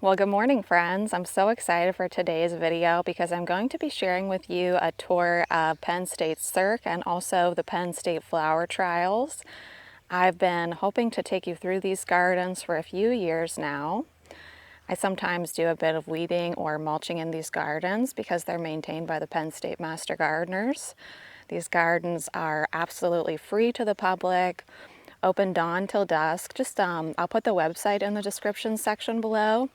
Well, good morning, friends. I'm so excited for today's video because I'm going to be sharing with you a tour of Penn State Cirque and also the Penn State Flower Trials. I've been hoping to take you through these gardens for a few years now. I sometimes do a bit of weeding or mulching in these gardens because they're maintained by the Penn State Master Gardeners. These gardens are absolutely free to the public, open dawn till dusk. I'll put the website in the description section below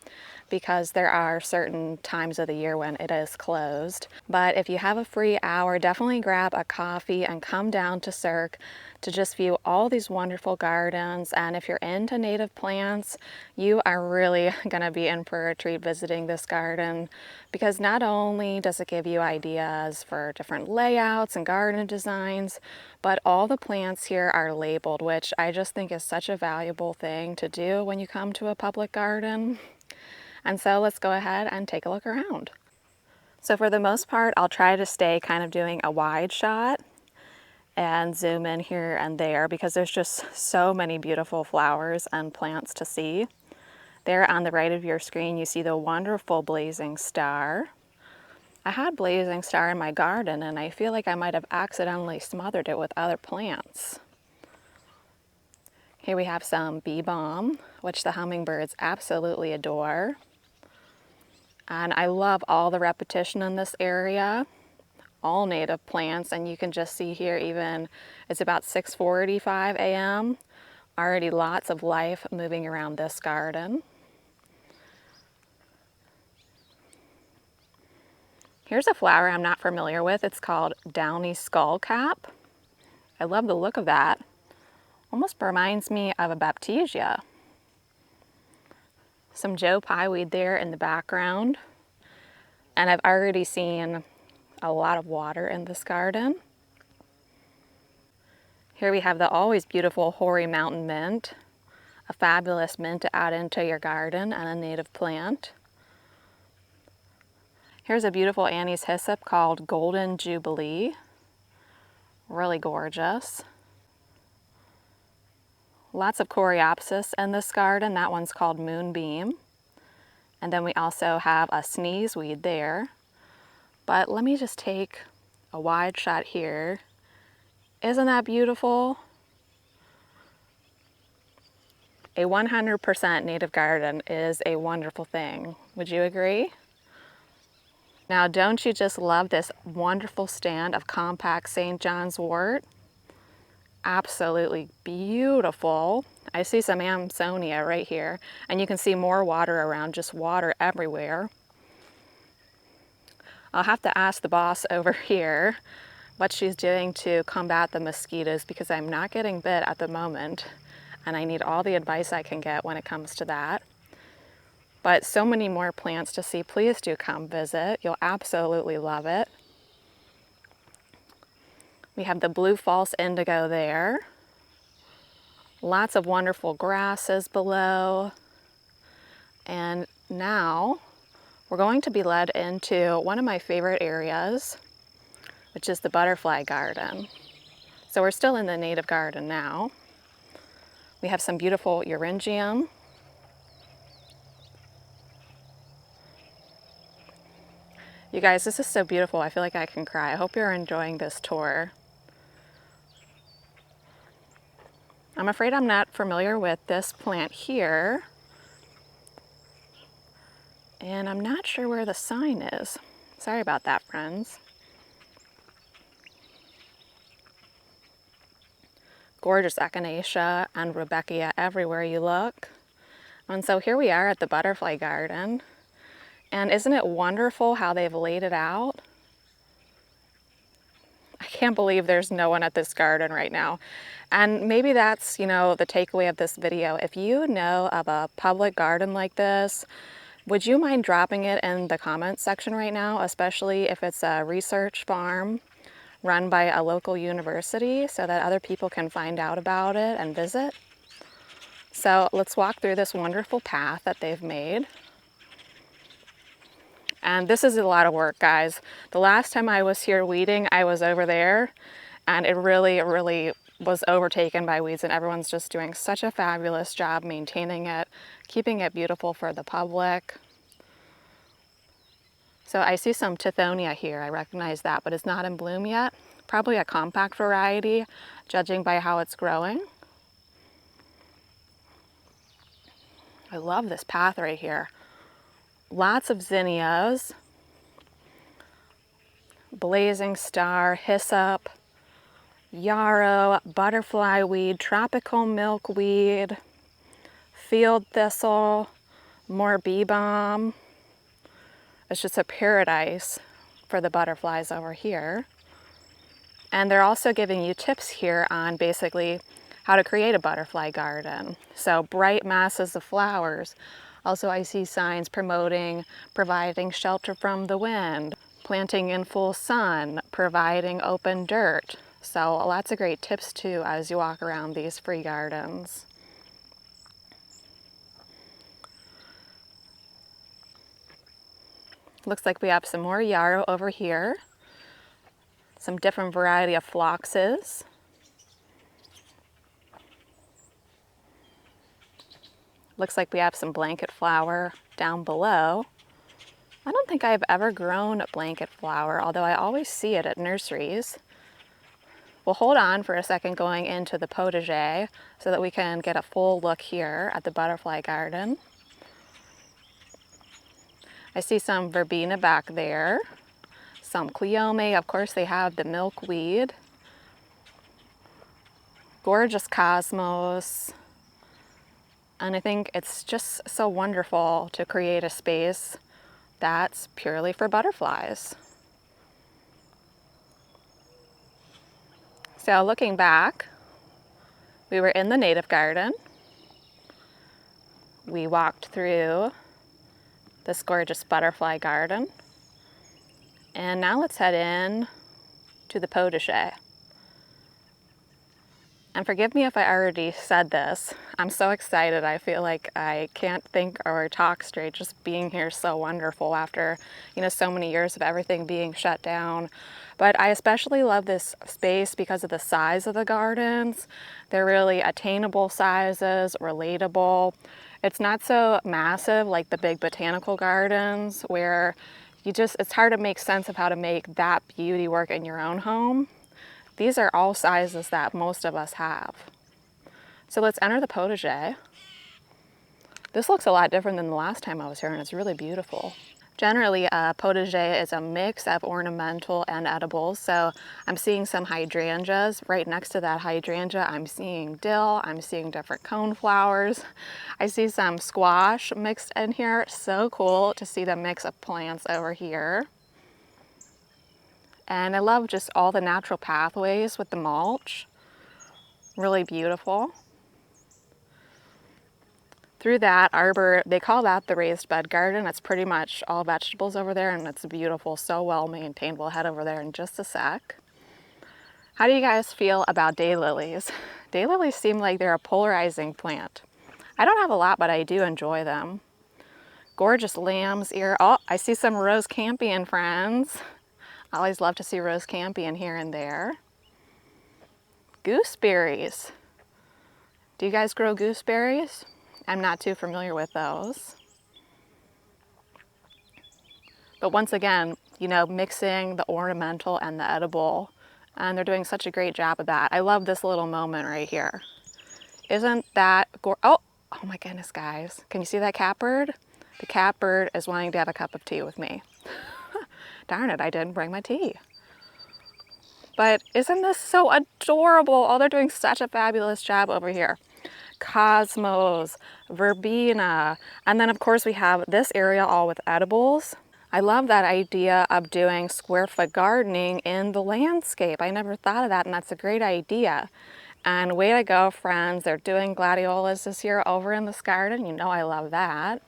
because there are certain times of the year when it is closed. But if you have a free hour, definitely grab a coffee and come down to Cirque to just view all these wonderful gardens. And if you're into native plants, you are really gonna be in for a treat visiting this garden because not only does it give you ideas for different layouts and garden designs, but all the plants here are labeled, which I just think is such a valuable thing to do when you come to a public garden. And so let's go ahead and take a look around. So for the most part, I'll try to stay kind of doing a wide shot and zoom in here and there because there's just so many beautiful flowers and plants to see. There on the right of your screen, you see the wonderful blazing star. I had blazing star in my garden and I feel like I might have accidentally smothered it with other plants. Here we have some bee balm, which the hummingbirds absolutely adore. And I love all the repetition in this area, all native plants, and you can just see here even, it's about 6:45 a.m. Already lots of life moving around this garden. Here's a flower I'm not familiar with. It's called downy skullcap. I love the look of that. Almost reminds me of a baptisia. Some Joe Pyeweed there in the background. And I've already seen a lot of water in this garden. Here we have the always beautiful hoary mountain mint, a fabulous mint to add into your garden and a native plant. Here's a beautiful Annie's hyssop called Golden Jubilee. Really gorgeous. Lots of coreopsis in this garden. That one's called Moonbeam. And then we also have a sneeze weed there. But let me just take a wide shot here. Isn't that beautiful? A 100% native garden is a wonderful thing. Would you agree? Now, don't you just love this wonderful stand of compact St. John's wort? Absolutely beautiful. I see some Amsonia right here, and you can see more water around, just water everywhere. I'll have to ask the boss over here what she's doing to combat the mosquitoes because I'm not getting bit at the moment, and I need all the advice I can get when it comes to that. But so many more plants to see. Please do come visit. You'll absolutely love it. We have the blue false indigo there. Lots of wonderful grasses below. And now we're going to be led into one of my favorite areas, which is the butterfly garden. So we're still in the native garden now. We have some beautiful euryngenium. You guys, this is so beautiful. I feel like I can cry. I hope you're enjoying this tour. I'm afraid I'm not familiar with this plant here. And I'm not sure where the sign is. Sorry about that, friends. Gorgeous echinacea and rudbeckia everywhere you look. And so here we are at the butterfly garden. And isn't it wonderful how they've laid it out? I can't believe there's no one at this garden right now. And maybe that's, the takeaway of this video. If you know of a public garden like this, would you mind dropping it in the comments section right now, especially if it's a research farm run by a local university so that other people can find out about it and visit? So let's walk through this wonderful path that they've made. And this is a lot of work, guys. The last time I was here weeding, I was over there, and it really was overtaken by weeds, and everyone's just doing such a fabulous job maintaining it, keeping it beautiful for the public. So I see some tithonia here, I recognize that, but it's not in bloom yet. Probably a compact variety, judging by how it's growing. I love this path right here. Lots of zinnias, blazing star, hyssop, yarrow, butterfly weed, tropical milkweed, field thistle, more bee balm. It's just a paradise for the butterflies over here. And they're also giving you tips here on basically how to create a butterfly garden. So bright masses of flowers. Also, I see signs promoting providing shelter from the wind, planting in full sun, providing open dirt. So lots of great tips too as you walk around these free gardens. Looks like we have some more yarrow over here. Some different variety of phloxes. Looks like we have some blanket flower down below. I don't think I've ever grown blanket flower, although I always see it at nurseries. We'll hold on for a second going into the protege so that we can get a full look here at the butterfly garden. I see some verbena back there, some cleome, of course they have the milkweed, gorgeous cosmos, and I think it's just so wonderful to create a space that's purely for butterflies. So looking back, we were in the native garden. We walked through this gorgeous butterfly garden. And now let's head in to the protege. And forgive me if I already said this. I'm so excited. I feel like I can't think or talk straight. Just being here is so wonderful after, so many years of everything being shut down. But I especially love this space because of the size of the gardens. They're really attainable sizes, relatable. It's not so massive like the big botanical gardens where it's hard to make sense of how to make that beauty work in your own home. These are all sizes that most of us have. So let's enter the protege. This looks a lot different than the last time I was here, and it's really beautiful. Generally, a protege is a mix of ornamental and edibles. So I'm seeing some hydrangeas. Right next to that hydrangea, I'm seeing dill. I'm seeing different cone flowers. I see some squash mixed in here. So cool to see the mix of plants over here. And I love just all the natural pathways with the mulch. Really beautiful. Through that arbor, they call that the raised bed garden. It's pretty much all vegetables over there, and it's beautiful, so well maintained. We'll head over there in just a sec. How do you guys feel about daylilies? Daylilies seem like they're a polarizing plant. I don't have a lot, but I do enjoy them. Gorgeous lamb's ear. Oh, I see some rose campion, friends. I always love to see rose campion here and there. Gooseberries. Do you guys grow gooseberries? I'm not too familiar with those. But once again, mixing the ornamental and the edible, and they're doing such a great job of that. I love this little moment right here. Isn't that oh my goodness, guys. Can you see that catbird? The catbird is wanting to have a cup of tea with me. Darn it, I didn't bring my tea. But isn't this so adorable? Oh, they're doing such a fabulous job over here. Cosmos, verbena, and then of course we have this area all with edibles. I love that idea of doing square foot gardening in the landscape. I never thought of that, and that's a great idea. And way to go, friends. They're doing gladiolas this year over in this garden. I love that.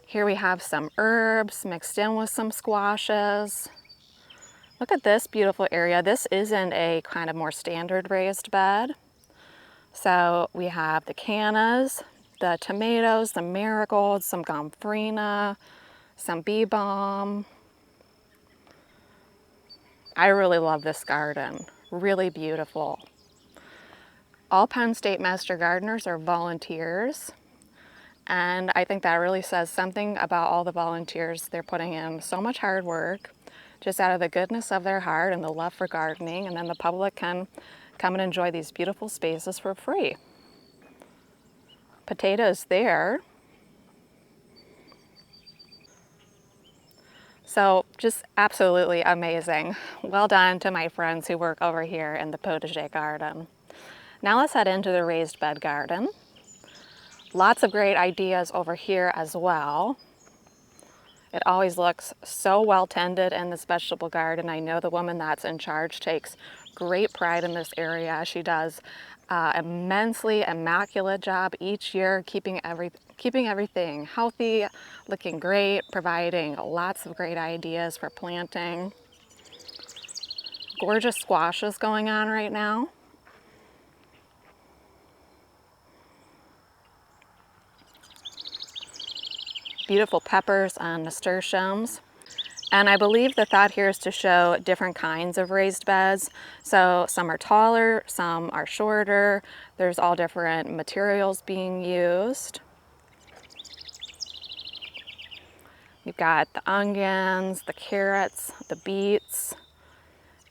Here we have some herbs mixed in with some squashes. Look at this beautiful area. This isn't a kind of more standard raised bed. So we have the cannas, the tomatoes, the marigolds, some gomphrena, some bee balm. I really love this garden. really beautiful. All Penn State Master Gardeners are volunteers, and I think that really says something about all the volunteers. They're putting in so much hard work just out of the goodness of their heart and the love for gardening, and then the public can come and enjoy these beautiful spaces for free. Potatoes there. So just absolutely amazing. Well done to my friends who work over here in the protege garden. Now let's head into the raised bed garden. Lots of great ideas over here as well. It always looks so well tended in this vegetable garden. I know the woman that's in charge takes great pride in this area. She does immensely immaculate job each year, keeping everything healthy, looking great, providing lots of great ideas for planting. Gorgeous squashes going on right now. Beautiful peppers and nasturtiums. And I believe the thought here is to show different kinds of raised beds. So some are taller, some are shorter. There's all different materials being used. You've got the onions, the carrots, the beets,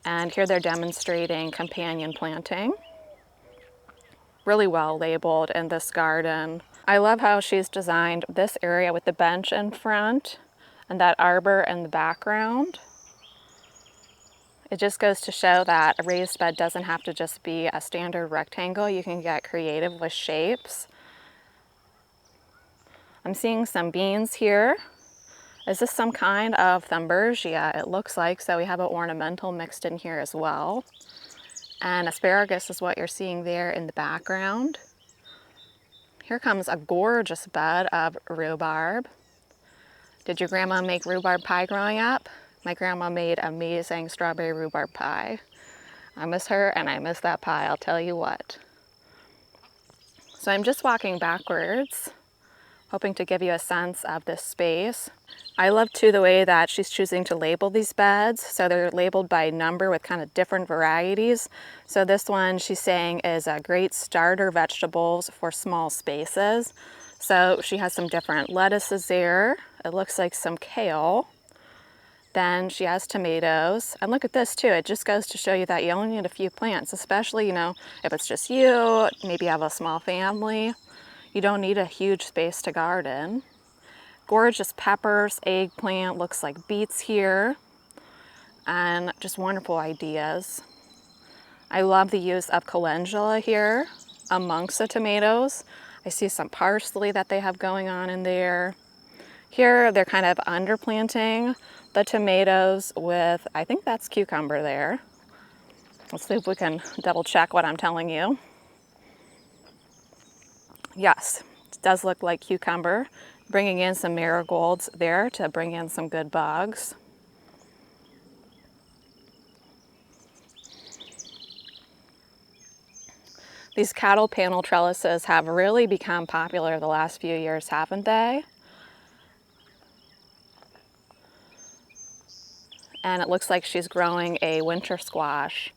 and here they're demonstrating companion planting. Really well labeled in this garden. I love how she's designed this area with the bench in front and that arbor in the background. It just goes to show that a raised bed doesn't have to just be a standard rectangle. You can get creative with shapes. I'm seeing some beans here. Is this some kind of thunbergia? It looks like, so we have an ornamental mixed in here as well. And asparagus is what you're seeing there in the background. Here comes a gorgeous bed of rhubarb. Did your grandma make rhubarb pie growing up? My grandma made amazing strawberry rhubarb pie. I miss her and I miss that pie, I'll tell you what. So I'm just walking backwards, hoping to give you a sense of this space. I love too the way that she's choosing to label these beds. So they're labeled by number with kind of different varieties. So this one she's saying is a great starter vegetables for small spaces. So she has some different lettuces there. It looks like some kale. Then she has tomatoes. And look at this too. It just goes to show you that you only need a few plants, especially, you know, if it's just you, maybe you have a small family. You don't need a huge space to garden. Gorgeous peppers, eggplant, looks like beets here, and just wonderful ideas. I love the use of calendula here amongst the tomatoes. I see some parsley that they have going on in there. Here they're kind of underplanting the tomatoes with, I think that's cucumber there. Let's see if we can double check what I'm telling you. Yes, it does look like cucumber. Bringing in some marigolds there to bring in some good bugs. These cattle panel trellises have really become popular the last few years, haven't they? And it looks like she's growing a winter squash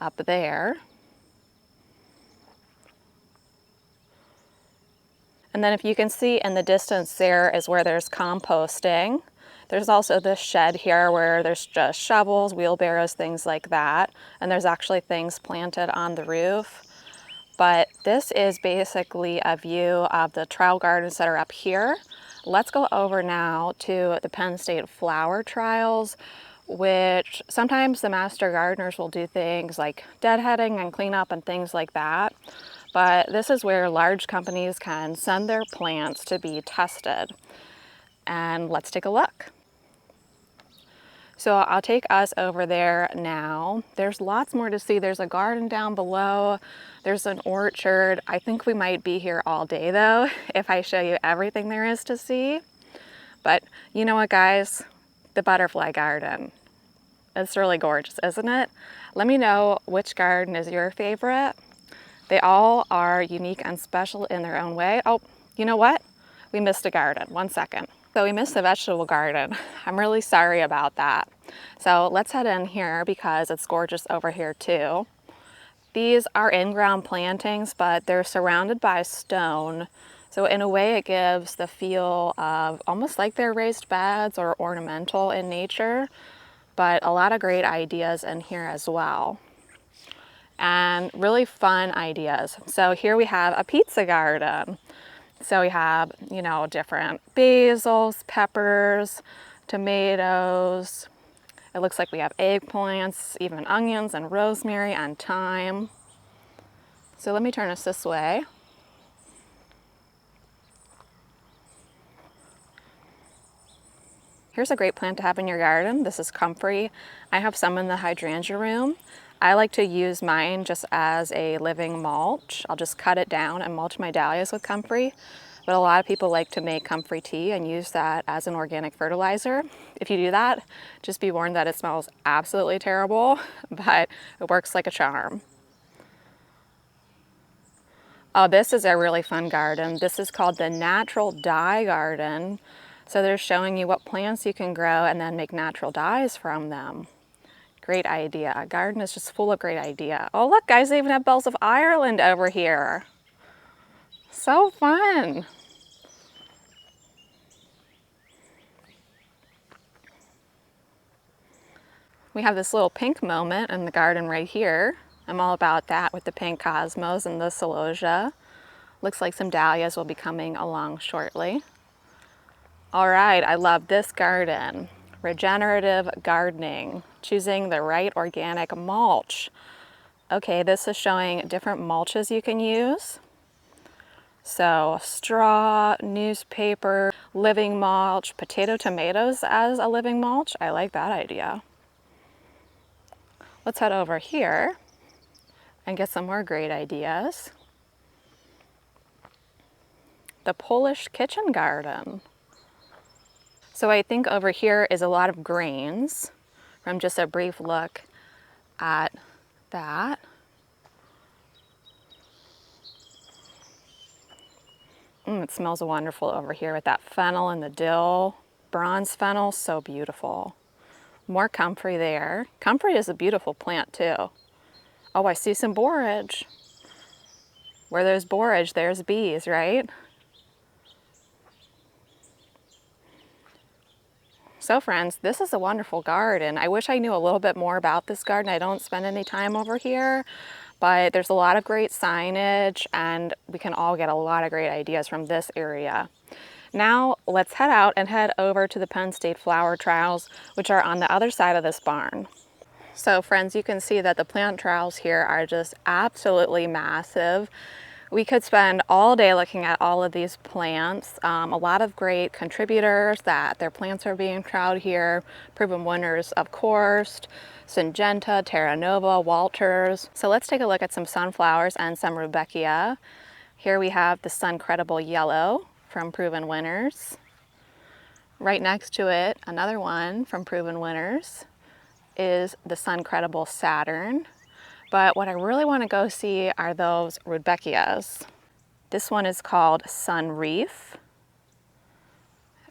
up there. And then if you can see in the distance there is where there's composting. There's also this shed here where there's just shovels, wheelbarrows, things like that. And there's actually things planted on the roof. But this is basically a view of the trial gardens that are up here. Let's go over now to the Penn State flower trials, which sometimes the master gardeners will do things like deadheading and cleanup and things like that. But this is where large companies can send their plants to be tested. And let's take a look. So I'll take us over there now. There's lots more to see. There's a garden down below. There's an orchard. I think we might be here all day though, if I show you everything there is to see. But you know what, guys? The butterfly garden. It's really gorgeous, isn't it? Let me know which garden is your favorite. They all are unique and special in their own way. Oh, you know what? We missed a garden. 1 second. So we missed the vegetable garden. I'm really sorry about that. So let's head in here because it's gorgeous over here too. These are in-ground plantings, but they're surrounded by stone. So in a way it gives the feel of almost like they're raised beds or ornamental in nature, but a lot of great ideas in here as well. And really fun ideas. So here we have a pizza garden. So we have, you know, different basils, peppers, tomatoes. It looks like we have eggplants, even onions and rosemary and thyme. So let me turn us this way. Here's a great plant to have in your garden. This is comfrey. I have some in the hydrangea room. I like to use mine just as a living mulch. I'll just cut it down and mulch my dahlias with comfrey. But a lot of people like to make comfrey tea and use that as an organic fertilizer. If you do that, just be warned that it smells absolutely terrible, but it works like a charm. Oh, this is a really fun garden. This is called the Natural Dye Garden. So they're showing you what plants you can grow and then make natural dyes from them. Great idea. A garden is just full of great idea. Oh look guys, they even have bells of Ireland over here. So fun. We have this little pink moment in the garden right here. I'm all about that with the pink cosmos and the celosia. Looks like some dahlias will be coming along shortly. All right, I love this garden. Regenerative gardening, choosing the right organic mulch. Okay, this is showing different mulches you can use. So straw, newspaper, living mulch, potato tomatoes as a living mulch. I like that idea. Let's head over here and get some more great ideas. The Polish kitchen garden. So I think over here is a lot of grains from just a brief look at that. It smells wonderful over here with that fennel and the dill. Bronze fennel, so beautiful. More comfrey there. Comfrey is a beautiful plant too. Oh, I see some borage. Where there's borage, there's bees, right? So friends, this is a wonderful garden. I wish I knew a little bit more about this garden. I don't spend any time over here, but there's a lot of great signage and we can all get a lot of great ideas from this area. Now let's head out and head over to the Penn State Flower Trials, which are on the other side of this barn. So friends, you can see that the plant trials here are just absolutely massive. We could spend all day looking at all of these plants. A lot of great contributors that their plants are being trialed here. Proven winners, of course, Syngenta, Terra Nova, Walters. So let's take a look at some sunflowers and some Rudbeckia. Here we have the Suncredible Yellow from Proven Winners. Right next to it, another one from Proven Winners is the Suncredible Saturn. But what I really want to go see are those Rudbeckias. This one is called Sun Reef.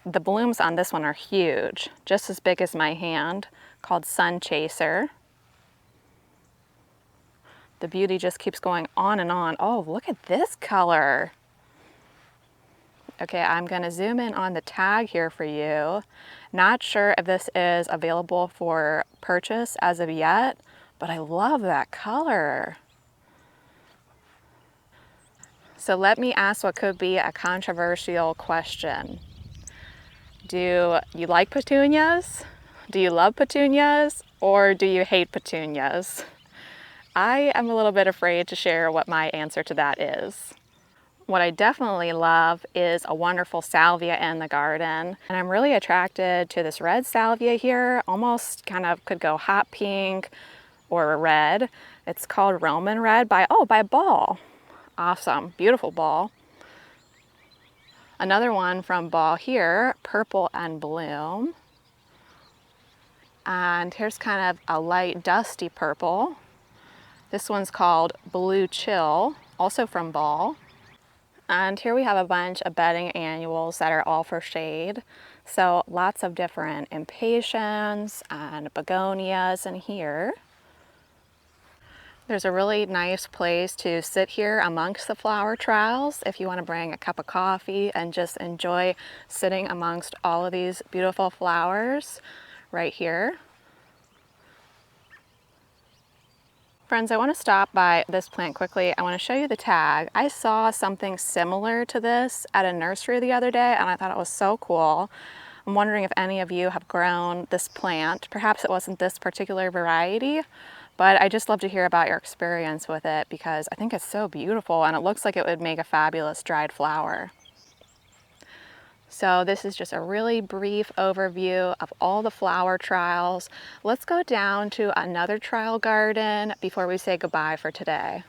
The blooms on this one are huge, just as big as my hand, called Sun Chaser. The beauty just keeps going on and on. Oh, look at this color. Okay, I'm going to zoom in on the tag here for you. Not sure if this is available for purchase as of yet, but I love that color. So let me ask what could be a controversial question. Do you like petunias? Do you love petunias? Or do you hate petunias? I am a little bit afraid to share what my answer to that is. What I definitely love is a wonderful salvia in the garden. And I'm really attracted to this red salvia here. Almost kind of could go hot pink or red. It's called Roman Red by Ball. Awesome, beautiful Ball. Another one from Ball here, Purple and Bloom. And here's kind of a light dusty purple. This one's called Blue Chill, also from Ball. And here we have a bunch of bedding annuals that are all for shade. So lots of different impatiens and begonias in here. There's a really nice place to sit here amongst the flower trials if you want to bring a cup of coffee and just enjoy sitting amongst all of these beautiful flowers right here. Friends, I want to stop by this plant quickly. I want to show you the tag. I saw something similar to this at a nursery the other day and I thought it was so cool. I'm wondering if any of you have grown this plant. Perhaps it wasn't this particular variety, but I just love to hear about your experience with it because I think it's so beautiful and it looks like it would make a fabulous dried flower. So this is just a really brief overview of all the flower trials. Let's go down to another trial garden before we say goodbye for today.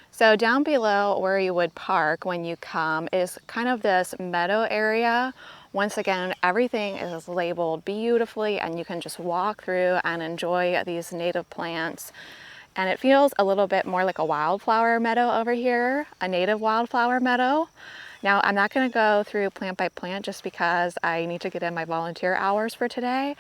So down below where you would park when you come is kind of this meadow area. Once again, everything is labeled beautifully and you can just walk through and enjoy these native plants. And it feels a little bit more like a wildflower meadow over here, a native wildflower meadow. Now, I'm not going to go through plant by plant just because I need to get in my volunteer hours for today,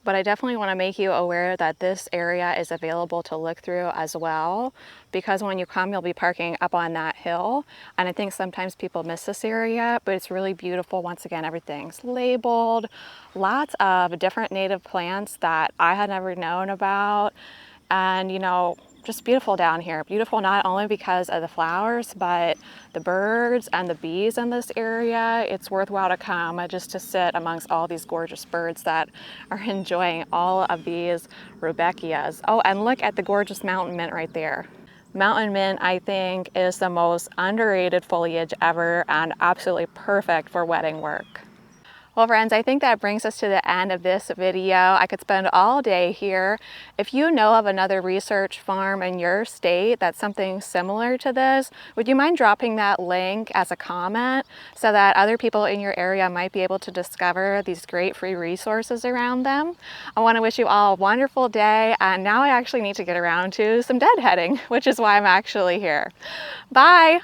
but I definitely want to make you aware that this area is available to look through as well, because when you come, you'll be parking up on that hill, and I think sometimes people miss this area, but it's really beautiful. Once again, everything's labeled, lots of different native plants that I had never known about, and you know, just beautiful down here. Beautiful not only because of the flowers, but the birds and the bees in this area. It's worthwhile to come just to sit amongst all these gorgeous birds that are enjoying all of these rudbeckias. Oh, and look at the gorgeous mountain mint right there. Mountain mint, I think, is the most underrated foliage ever and absolutely perfect for wedding work. Well, friends, I think that brings us to the end of this video. I could spend all day here. If you know of another research farm in your state that's something similar to this, would you mind dropping that link as a comment so that other people in your area might be able to discover these great free resources around them? I want to wish you all a wonderful day, and now I actually need to get around to some deadheading, which is why I'm actually here. Bye!